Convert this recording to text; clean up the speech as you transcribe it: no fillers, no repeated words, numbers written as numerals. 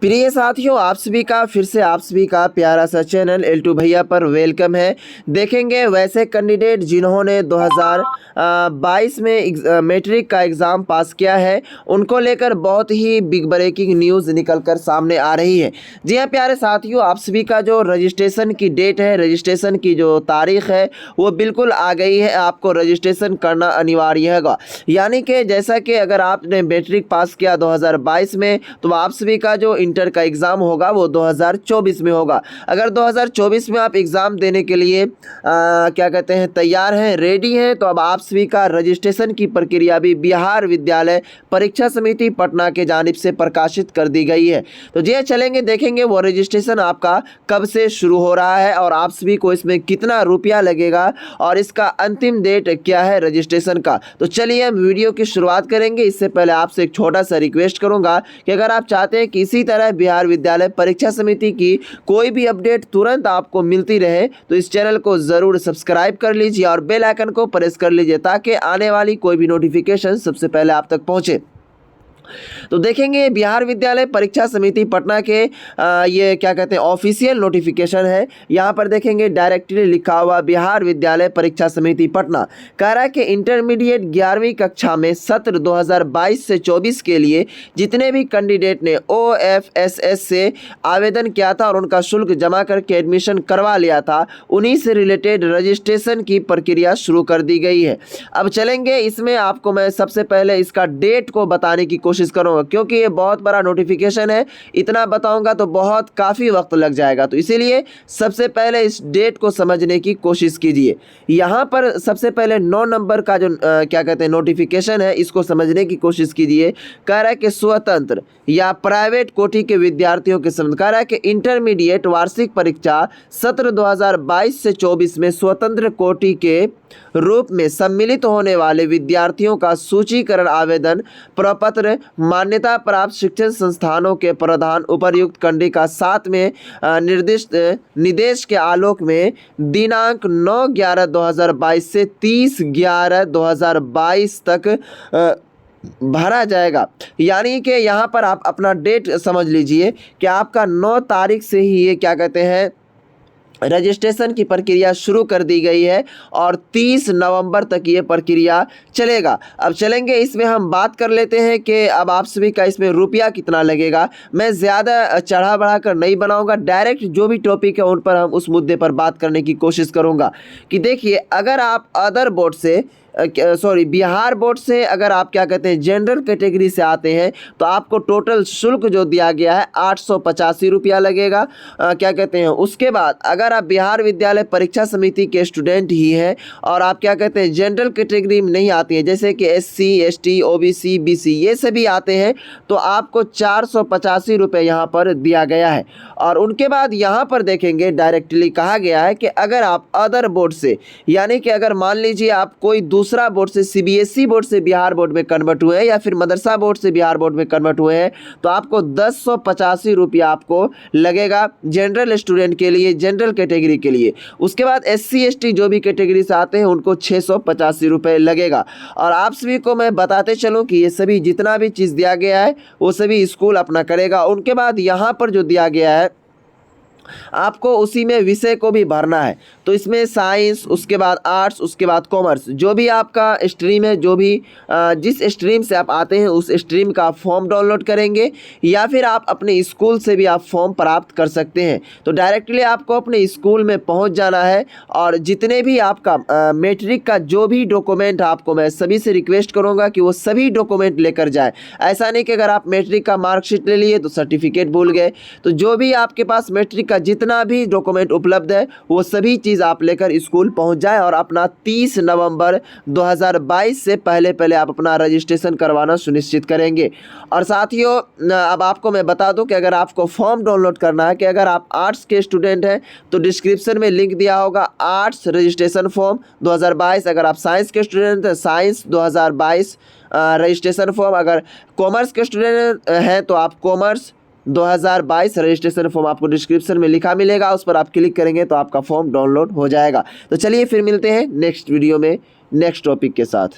प्रिय साथियों, आप सभी का फिर से आप सभी का प्यारा सा चैनल L2 भैया पर वेलकम है। देखेंगे वैसे कैंडिडेट जिन्होंने 2022 में मैट्रिक का एग्ज़ाम पास किया है, उनको लेकर बहुत ही बिग ब्रेकिंग न्यूज़ निकलकर सामने आ रही है। जी हाँ प्यारे साथियों, आप सभी का जो रजिस्ट्रेशन की डेट है, रजिस्ट्रेशन की जो तारीख है वो बिल्कुल आ गई है। आपको रजिस्ट्रेशन करना अनिवार्य होगा। यानी कि जैसा कि अगर आपने मैट्रिक पास किया 2022 में, तो आप सभी का जो इंटर का एग्ज़ाम होगा वो 2024 में होगा। अगर 2024 में आप एग्ज़ाम देने के लिए क्या कहते हैं तैयार हैं, रेडी हैं, तो अब आप सभी का रजिस्ट्रेशन की प्रक्रिया भी बिहार विद्यालय परीक्षा समिति पटना के जानिब से प्रकाशित कर दी गई है। तो जी चलेंगे देखेंगे वो रजिस्ट्रेशन आपका कब से शुरू हो रहा है और आप सभी को इसमें कितना रुपया लगेगा और इसका अंतिम डेट क्या है रजिस्ट्रेशन का। तो चलिए हम वीडियो की शुरुआत करेंगे। इससे पहले आपसे एक छोटा सा रिक्वेस्ट करूंगा कि अगर आप चाहते हैं कि इसी तरह बिहार विद्यालय परीक्षा समिति की कोई भी अपडेट तुरंत आपको मिलती रहे, तो इस चैनल को ज़रूर सब्सक्राइब कर लीजिए और बेल आइकन को प्रेस कर लीजिए ताकि आने वाली कोई भी नोटिफिकेशन सबसे पहले आप तक पहुंचे। तो देखेंगे बिहार विद्यालय परीक्षा समिति पटना के ये क्या कहते हैं ऑफिशियल नोटिफिकेशन है। यहाँ पर देखेंगे डायरेक्टली लिखा हुआ बिहार विद्यालय परीक्षा समिति पटना कह रहा है कि इंटरमीडिएट 11वीं कक्षा में सत्र 2022 से 24 के लिए जितने भी कैंडिडेट ने OFSS से आवेदन किया था और उनका शुल्क जमा करके एडमिशन करवा लिया था, उन्हीं से रिलेटेड रजिस्ट्रेशन की प्रक्रिया शुरू कर दी गई है। अब चलेंगे इसमें आपको मैं सबसे पहले इसका डेट को बताने की कोशिश करूंगा, क्योंकि ये बहुत बड़ा नोटिफिकेशन है। इतना बताऊंगा तो बहुत काफ़ी वक्त लग जाएगा, तो इसीलिए सबसे पहले इस डेट को समझने की कोशिश कीजिए। यहाँ पर सबसे पहले 9 नंबर का जो क्या कहते हैं नोटिफिकेशन है, इसको समझने की कोशिश कीजिए। कह रहा है कि स्वतंत्र या प्राइवेट कोटि के विद्यार्थियों के संबंध कह रहा है कि इंटरमीडिएट वार्षिक परीक्षा सत्र 2022 से 24 में स्वतंत्र कोटि के रूप में सम्मिलित होने वाले विद्यार्थियों का सूचीकरण आवेदन प्रपत्र मान्यता प्राप्त शिक्षण संस्थानों के प्रधान उपर्युक्त कंडिका 7 में निर्दिष्ट निर्देश के आलोक में दिनांक 9/11/2022 से 30/11/2022 तक भरा जाएगा। यानी कि यहाँ पर आप अपना डेट समझ लीजिए कि आपका 9 तारीख से ही ये क्या कहते हैं रजिस्ट्रेशन की प्रक्रिया शुरू कर दी गई है और 30 नवंबर तक ये प्रक्रिया चलेगा। अब चलेंगे इसमें हम बात कर लेते हैं कि अब आप सभी का इसमें रुपया कितना लगेगा। मैं ज़्यादा चढ़ा बढ़ा कर नहीं बनाऊंगा, डायरेक्ट जो भी टॉपिक है उन पर हम उस मुद्दे पर बात करने की कोशिश करूंगा। कि देखिए, अगर आप अदर बोर्ड से बिहार बोर्ड से अगर आप क्या कहते हैं जनरल कैटेगरी से आते हैं, तो आपको टोटल शुल्क जो दिया गया है 885 रुपया लगेगा। क्या कहते हैं उसके बाद अगर आप बिहार विद्यालय परीक्षा समिति के स्टूडेंट ही हैं और आप क्या कहते हैं जनरल कैटेगरी में नहीं आती हैं, जैसे कि SC ST OBC BC ये सभी आते हैं, तो आपको 485 रुपये यहाँ पर दिया गया है। और उनके बाद यहाँ पर देखेंगे डायरेक्टली कहा गया है कि अगर आप अदर बोर्ड से, यानी कि अगर मान लीजिए आप कोई दूसरा बोर्ड से CBSE बोर्ड से बिहार बोर्ड में कन्वर्ट हुए हैं या फिर मदरसा बोर्ड से बिहार बोर्ड में कन्वर्ट हुए हैं, तो आपको 1085 रुपया आपको लगेगा जनरल स्टूडेंट के लिए, जनरल कैटेगरी के लिए। उसके बाद SC ST जो भी कैटेगरी से आते हैं उनको 685 रुपये लगेगा। और आप सभी को मैं बताते चलूँ कि ये सभी जितना भी चीज़ दिया गया है वो सभी स्कूल अपना करेगा। उनके बाद यहाँ पर जो दिया गया है आपको उसी में विषय को भी भरना है, तो इसमें साइंस, उसके बाद आर्ट्स, उसके बाद कॉमर्स, जो भी आपका स्ट्रीम है, जो भी जिस स्ट्रीम से आप आते हैं उस स्ट्रीम का फॉर्म डाउनलोड करेंगे या फिर आप अपने स्कूल से भी आप फॉर्म प्राप्त कर सकते हैं। तो डायरेक्टली आपको अपने स्कूल में पहुंच जाना है और जितने भी आपका मैट्रिक का जो भी डॉक्यूमेंट, आपको मैं सभी से रिक्वेस्ट करूँगा कि वो सभी डॉक्यूमेंट लेकर जाए। ऐसा नहीं कि अगर आप मैट्रिक का मार्कशीट ले लिए तो सर्टिफिकेट भूल गए, तो जो भी आपके पास मैट्रिक का जितना भी डॉक्यूमेंट उपलब्ध है वो सभी चीज़ आप लेकर स्कूल पहुंच जाए और अपना 30 नवंबर 2022 से पहले पहले आप अपना रजिस्ट्रेशन करवाना सुनिश्चित करेंगे। और साथियों, अब आपको मैं बता दूं कि अगर आपको फॉर्म डाउनलोड करना है, कि अगर आप आर्ट्स के स्टूडेंट हैं तो डिस्क्रिप्शन में लिंक दिया होगा आर्ट्स रजिस्ट्रेशन फॉर्म 2022। अगर आप साइंस के स्टूडेंट हैं, साइंस 2022 रजिस्ट्रेशन फॉर्म। अगर कॉमर्स के स्टूडेंट हैं तो आप कॉमर्स 2022 रजिस्ट्रेशन फॉर्म आपको डिस्क्रिप्शन में लिखा मिलेगा, उस पर आप क्लिक करेंगे तो आपका फॉर्म डाउनलोड हो जाएगा। तो चलिए फिर मिलते हैं नेक्स्ट वीडियो में नेक्स्ट टॉपिक के साथ।